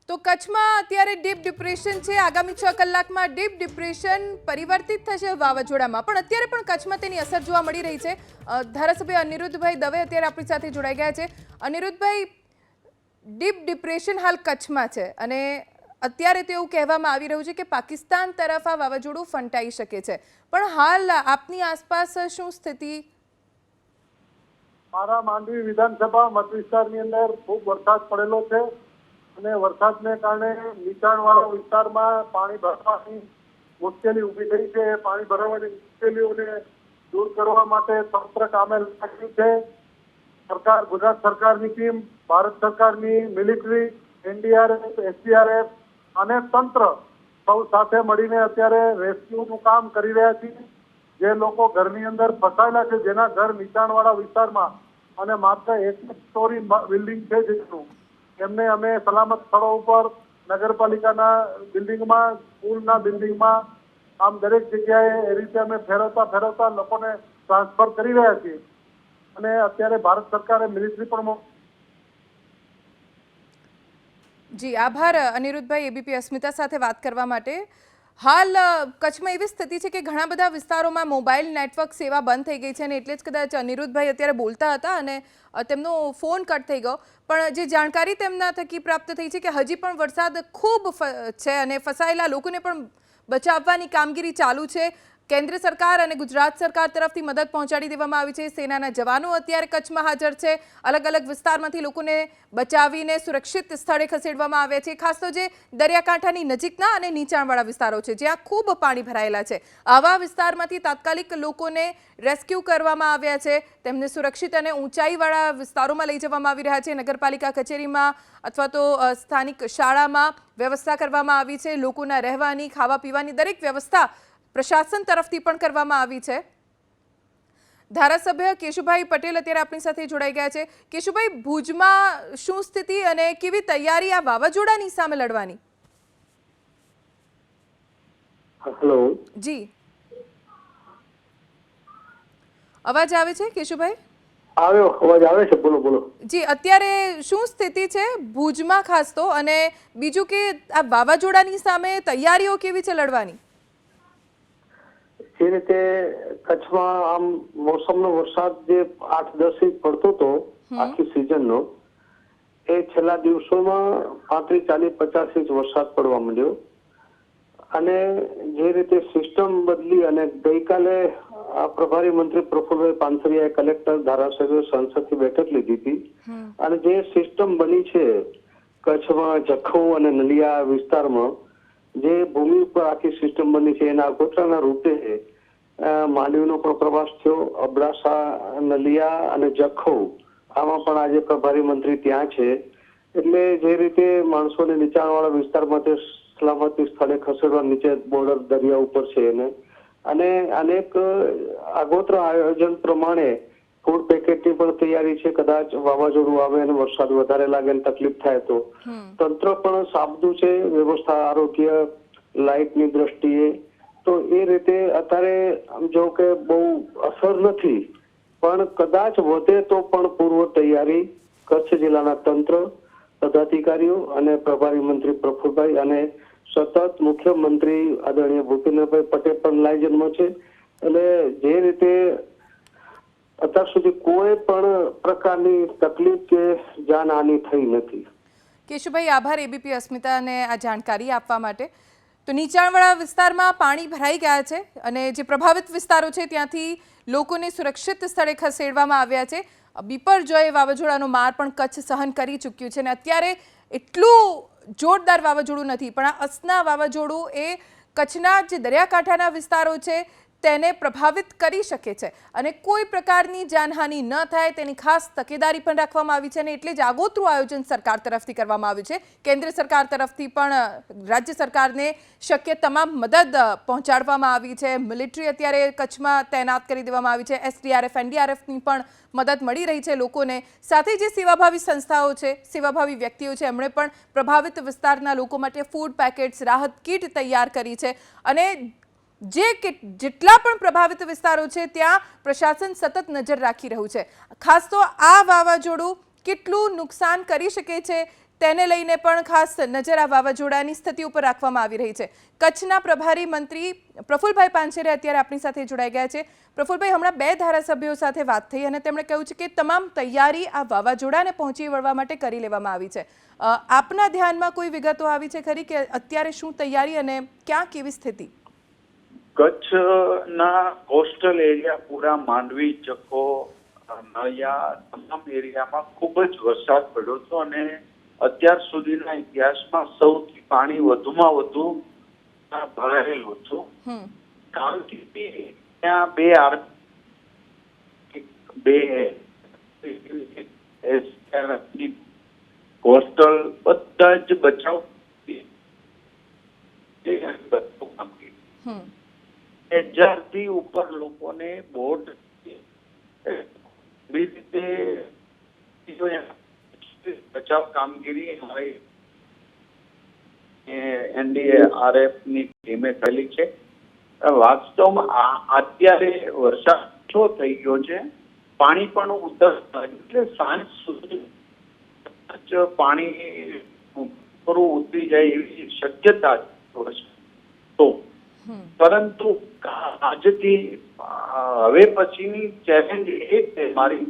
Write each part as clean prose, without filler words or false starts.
તો કચ્છમાં અત્યારે ડીપ ડિપ્રેશન છે। આગામી 6 કલાકમાં ડીપ ડિપ્રેશન પરિવર્તિત થશે વાવાઝોડામાં, પણ અત્યારે પણ કચ્છમાં તેની અસર જોવા મળી રહી છે। ધારાસભ્ય અનિરુદ્ધભાઈ દવે અત્યારે આપણી સાથે જોડાઈ ગયા છે। અનિરુદ્ધભાઈ, ડીપ ડિપ્રેશન હાલ કચ્છમાં છે અને અત્યારે તો એવું કહેવામાં આવી રહ્યું છે કે પાકિસ્તાન તરફ આ વાવાઝોડું ફંટાઈ શકે છે, પણ હાલ આપની આસપાસ શું સ્થિતિ? મારા માંડવી વિધાનસભા મત વિસ્તારની અંદર ખૂબ વરસાદ પડેલો છે અને વરસાદને કારણે નીચાણવાળા વિસ્તારમાં પાણી ભરવાની મુશ્કેલી ઊભી થઈ છે। પાણી ભરવાની મુશ્કેલીઓને દૂર કરવા માટે તંત્ર કામે લાગ્યું છે। સરકાર, ગુજરાત સરકારની ટીમ, ભારત સરકારની મિલિટરી, એનડીઆરએફ, એસડીઆરએફ અને તંત્ર સૌ સાથે મળીને અત્યારે રેસ્ક્યુનું કામ કરી રહ્યા છીએ। જે લોકો ઘરની અંદર ફસાયેલા છે, જેના ઘર નીચાણવાળા વિસ્તારમાં અને માત્ર એક સ્ટોરી બિલ્ડિંગ છે જેનું, એમને અમે સલામત સ્થળો ઉપર નગરપાલિકાના બિલ્ડિંગમાં, સ્કૂલના બિલ્ડિંગમાં, આમ દરેક જગ્યાએ એ રીતે અમે ફેરવતા લોકોને ટ્રાન્સફર કરી રહ્યા છીએ અને અત્યારે ભારત સરકારે મિલિટરી પણ જી આભાર અનિરુદ્ધભાઈ, એબીપી અસ્મિતા સાથે વાત કરવા માટે। હાલ કચ્છમાં એવી સ્થિતિ છે કે ઘણા બધા વિસ્તારોમાં મોબાઈલ નેટવર્ક સેવા બંધ થઈ ગઈ છે અને એટલે જ કદાચ અનિરુદ્ધભાઈ અત્યારે બોલતા હતા અને તેમનો ફોન કટ થઈ ગયો, પણ જે જાણકારી તેમના થકી પ્રાપ્ત થઈ છે કે હજી પણ વરસાદ ખૂબ છે અને ફસાયેલા લોકોને પણ બચાવવાની કામગીરી ચાલુ છે। કેન્દ્ર સરકાર અને ગુજરાત સરકાર તરફથી મદદ પહોંચાડી દેવામાં આવી છે। સેનાના જવાનો અત્યારે કચ્છમાં હાજર છે। અલગ અલગ વિસ્તારમાંથી લોકોને બચાવીને સુરક્ષિત સ્થળે ખસેડવામાં આવ્યા છે। ખાસ તો જે દરિયાકાંઠાની નજીકના અને નીચાણવાળા વિસ્તારો છે જ્યાં ખૂબ પાણી ભરાયેલા છે, આવા વિસ્તારમાંથી તાત્કાલિક લોકોને રેસ્ક્યુ કરવામાં આવ્યા છે। તેમને સુરક્ષિત અને ઊંચાઈવાળા વિસ્તારોમાં લઈ જવામાં આવી રહ્યા છે। નગરપાલિકા કચેરીમાં અથવા તો સ્થાનિક શાળામાં વ્યવસ્થા કરવામાં આવી છે। લોકોના રહેવાની, ખાવા પીવાની દરેક વ્યવસ્થા પ્રશાસન તરફથી પણ કરવામાં આવી છે। ધારાસભ્ય કેશુભાઈ પટેલ અત્યારે આપણી સાથે જોડાઈ ગયા છે। કેશુભાઈ, ભુજમાં શું સ્થિતિ અને કેવી તૈયારી આ વાવાઝોડાની સામે લડવાની? હેલો જી, અવાજ આવે છે કેશુભાઈ? આવ્યો, અવાજ આવે છે, બોલો બોલો। જી, અત્યારે શું સ્થિતિ છે ભુજમાં ખાસ તો, અને બીજું કે આ વાવાઝોડાની સામે તૈયારીઓ કેવી છે લડવાની? જે રીતે કચ્છમાં આમ મોસમનો વરસાદ જે 8-10 ઇંચ પડતો હતો આખી સિઝનનો, એ છેલ્લા દિવસોમાં 35, 40, 50 ઇંચ વરસાદ પડવા માંડ્યો અને જે રીતે સિસ્ટમ બદલી અને ગઈકાલે પ્રભારી મંત્રી પ્રફુલભાઈ પાનસરિયાએ કલેક્ટર, ધારાસભ્ય, સંસદથી બેઠક લીધી હતી અને જે સિસ્ટમ બની છે કચ્છમાં જખૌ અને નલિયા વિસ્તારમાં, જે ભૂમિ ઉપર આખી સિસ્ટમ બની છે એના આગોતરાના રૂપે માંડવીનો પણ પ્રવાસ થયો। અબડાસા, નલિયા અને જખૌ, આમાં પણ આજે પ્રભારી મંત્રી ત્યાં છે। એટલે જે રીતે માણસોને નીચાણવાળા વિસ્તારમાંથી સલામતી સ્થળે ખસેડવા, નીચે બોર્ડર દરિયા ઉપર છે એને, અને અનેક આગોતરા આયોજન પ્રમાણે ફૂડ પેકેટની પણ તૈયારી છે। કદાચ વાવાઝોડું આવે અને વરસાદ વધારે લાગે અને તકલીફ થાય તો તંત્ર પણ સાબદું છે, વ્યવસ્થા, આરોગ્ય, લાઇટની દ્રષ્ટિએ। તો એ રીતે અત્યારે જો કે બહુ અસર નથી, પણ કદાચ વધે તો પણ પૂર્વ તૈયારી કચ્છ જિલ્લાના તંત્ર, પદાધિકારીઓ અને પ્રભારી મંત્રી પ્રફુલભાઈ અને સતત મુખ્યમંત્રી આદરણીય ભૂપેન્દ્રભાઈ પટેલ પણ લાયજનમાં છે। એટલે જે રીતે અત્યાર સુધી કોઈ પણ પ્રકારની તકલીફ કે જાનહાનિ થઈ નથી। કેશુભાઈ, આભાર એબીપી અસ્મિતાને આ જાણકારી આપવા માટે। તો નીચાણવાળા વિસ્તારમાં પાણી ભરાઈ ગયા છે અને જે પ્રભાવિત વિસ્તારો છે ત્યાંથી લોકોને સુરક્ષિત સ્થળે ખસેડવામાં આવ્યા છે। બિપરજોય વાવાઝોડાનો માર પણ કચ્છ સહન કરી ચૂક્યું છે અને અત્યારે એટલું જોરદાર વાવાઝોડું નથી, પણ આ અસના વાવાઝોડું એ કચ્છના જે દરિયાકાંઠાના વિસ્તારો છે તેને પ્રભાવિત કરી શકે છે અને કોઈ પ્રકારની જાનહાનિ ન થાય તેની ખાસ તકેદારી પણ રાખવામાં આવી છે અને એટલે જ આગોતરું આયોજન સરકાર તરફથી કરવામાં આવ્યું છે। કેન્દ્ર સરકાર તરફથી પણ રાજ્ય સરકારને શક્ય તમામ મદદ પહોંચાડવામાં આવી છે। મિલિટરી અત્યારે કચ્છમાં તૈનાત કરી દેવામાં આવી છે। એસડીઆરએફ, એનડીઆરએફની પણ મદદ મળી રહી છે લોકોને। સાથે જે સેવાભાવી સંસ્થાઓ છે, સેવાભાવી વ્યક્તિઓ છે, એમણે પણ પ્રભાવિત વિસ્તારના લોકો માટે ફૂડ પેકેટ્સ, રાહત કીટ તૈયાર કરી છે અને જેટલા પણ પ્રભાવિત વિસ્તારો છે ત્યાં પ્રશાસન સતત નજર રાખી રહ્યું છે। ખાસ તો આ વાવાઝોડું કેટલું નુકસાન કરી શકે છે તેને લઈને પણ ખાસ નજર આ વાવાઝોડાની સ્થિતિ ઉપર રાખવામાં આવી રહી છે. કચ્છના પ્રભારી મંત્રી પ્રફુલભાઈ પાનસેરિયા અત્યારે આપણી સાથે જોડાઈ ગયા છે. પ્રફુલભાઈ, હમણાં 2 ધારાસભ્યો સાથે વાત થઈ અને તેમણે કહ્યું છે કે તમામ તૈયારી આ વાવાઝોડાને પહોંચી વળવા માટે કરી લેવામાં આવી છે. આપના ધ્યાનમાં કોઈ વિગતો આવી છે ખરી કે અત્યારે શું તૈયારી અને ક્યાં કેવી સ્થિતિ? કચ્છના કોસ્ટલ એરિયા પૂરા માંડવી, ચક્કો, નળિયા તમામ એરિયામાં ખૂબ જ વરસાદ પડ્યો હતો અને અત્યાર સુધીના ઇતિહાસમાં સૌથી પાણી વધુમાં વધુ ભરાયેલું હતું. કારણ કે ત્યાં બે કોસ્ટલ બધા જ બચાવ હજારથી ઉપર લોકોને બોટ રીતે બચાવ કામગીરી અમારી NDRF ની ટીમે કરેલી છે. વાસ્તવમાં અત્યારે વરસાદ ઓછો થઈ ગયો છે, પાણી પણ ઉતરતા એટલે સાંજ સુધી પાણી ઉતરી જાય એવી શક્યતા તો, પરંતુ આજથી હવે પછીની ચેલેન્જ એ છે મારી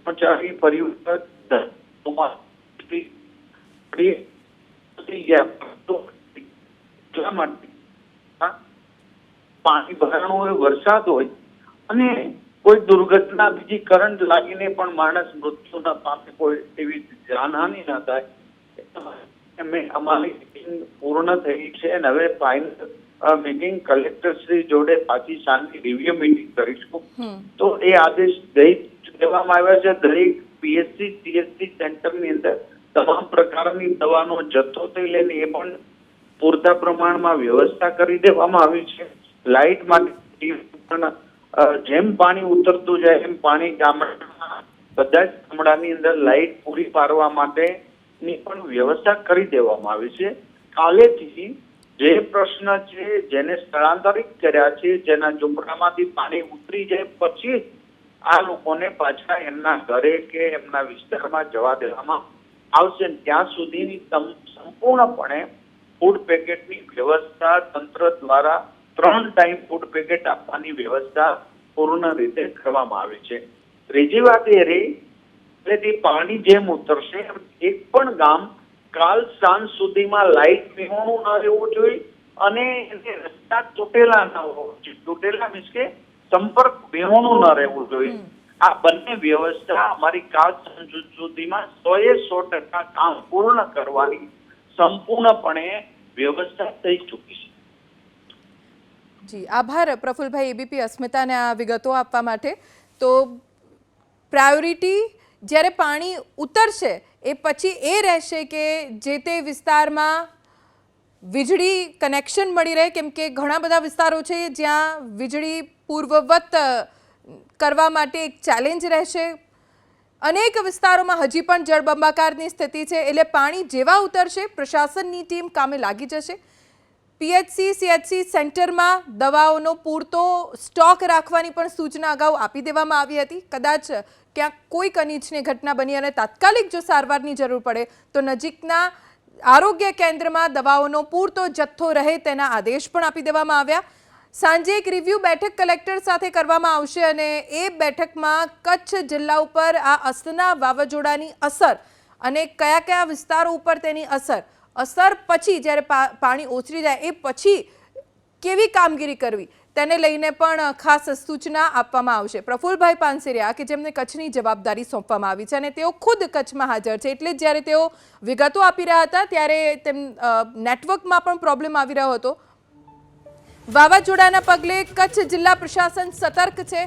કર્મચારી પરિવર્તન પાણી ભરાણું હોય, વરસાદ હોય અને કોઈ દુર્ઘટના બીજી કરંટ લાગીને પણ માણસ મૃત્યુ ના પામે, કોઈ એવી જાનહાનિ ના થાય. અમારી મીટિંગ પૂર્ણ થઈ છે અને હવે ફાઇનલ મીટિંગ કલેક્ટર શ્રી જોડે પાછી સાંજની રિવ્યુ મીટિંગ કરીશું. તો એ આદેશ દેવામાં આવ્યા છે દરેક PSC CSC સેન્ટરની અંદર તમામ પ્રકારની દવાનો જથ્થો થઈ લઈને એ પણ પૂરતા પ્રમાણમાં વ્યવસ્થા કરી દેવામાં આવી છે. લાઇટ માટે જેમ પાણી ઉતરતું જાય એમ પાણી ગામડાના બધા જ ગામડાની અંદર લાઇટ પૂરી પાડવા માટેની પણ વ્યવસ્થા કરી દેવામાં આવી છે. કાલેથી જે પ્રશ્ન છે જેને સ્થળાંતરિત કર્યા છે, જેના ઝૂંપડામાંથી પાણી ઉતરી જાય પછી આ લોકોને પાછા એમના ઘરે કે એમના વિસ્તારમાં જવા દેવામાં આવશે. ત્યાં સુધીની સંપૂર્ણપણે ફૂડ પેકેટની વ્યવસ્થા તંત્ર દ્વારા 3 ટાઈમ ફૂડ પેકેટ આપવાની વ્યવસ્થા પૂર્ણ રીતે કરવામાં આવી છે. ત્રીજી વાત એ રહી એટલે પાણી જેમ ઉતરશે એક પણ ગામ કાલ સાંજ સુધીમાં લાઇટ પીવાનું ન રહેવું જોઈએ અને રસ્તા તૂટેલા ન હોવું જોઈએ. તૂટેલા મીન્સ કે સંપર્ક બેહોણું ન રહેવું જોઈએ. આ બંને વ્યવસ્થા અમારી કાલ સાંજ સુધીમાં 100% કામ પૂર્ણ કરવાની સંપૂર્ણપણે વ્યવસ્થા થઈ ચૂકી છે. જી આભાર પ્રફુલભાઈ એબીપી અસ્મિતાને આ વિગતો આપવા માટે. તો પ્રાયોરિટી જ્યારે પાણી ઉતરશે એ પછી એ રહેશે કે જે તે વિસ્તારમાં વીજળી કનેક્શન મળી રહે, કેમ કે ઘણા બધા વિસ્તારો છે જ્યાં વીજળી પૂર્વવત કરવા માટે એક ચેલેન્જ રહેશે. અનેક વિસ્તારોમાં હજી પણ જળબંબાકારની સ્થિતિ છે, એટલે પાણી જેવા ઉતરશે પ્રશાસનની ટીમ કામે લાગી જશે. PHC CHC સેન્ટરમાં દવાઓનો પૂરતો સ્ટોક રાખવાની પણ સૂચના અગાઉ આપી દેવામાં આવી હતી. કદાચ ક્યાંક કોઈક અનિચ્છનીય ઘટના બની અને તાત્કાલિક જો સારવારની જરૂર પડે તો નજીકના આરોગ્ય કેન્દ્રમાં દવાઓનો પૂરતો જથ્થો રહે તેના આદેશ પણ આપી દેવામાં આવ્યા. સાંજે એક રિવ્યૂ બેઠક કલેક્ટર સાથે કરવામાં આવશે અને એ બેઠકમાં કચ્છ જિલ્લા ઉપર આ અસના વાવાઝોડાની અસર અને કયા કયા વિસ્તારો ઉપર તેની અસર પછી જ્યારે પાણી ઓસરી જાય એ પછી કેવી કામગીરી કરવી તેને લઈને પણ ખાસ સૂચના આપવામાં આવશે. પ્રફુલભાઈ પાનસેરિયા કે જેમને કચ્છની જવાબદારી સોંપવામાં આવી છે અને તેઓ ખુદ કચ્છમાં હાજર છે, એટલે જ્યારે તેઓ વિગતો આપી રહ્યા હતા ત્યારે નેટવર્કમાં પણ પ્રોબ્લેમ આવી રહ્યો હતો. વાવાઝોડાના પગલે કચ્છ જિલ્લા પ્રશાસન સતર્ક છે.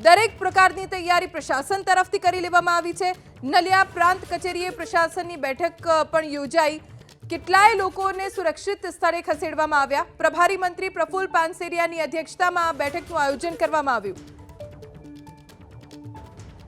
દરેક પ્રકારની તૈયારી પ્રશાસન તરફથી કરી લેવામાં આવી છે. નલિયા પ્રાંત કચેરીએ પ્રશાસનની બેઠક પણ યોજાઈ. કેટલાય લોકોને સુરક્ષિત સ્થળે ખસેડવામાં આવ્યા. પ્રભારી મંત્રી પ્રફુલ પાનસેરિયાની અધ્યક્ષતામાં આ બેઠકનું આયોજન કરવામાં આવ્યું.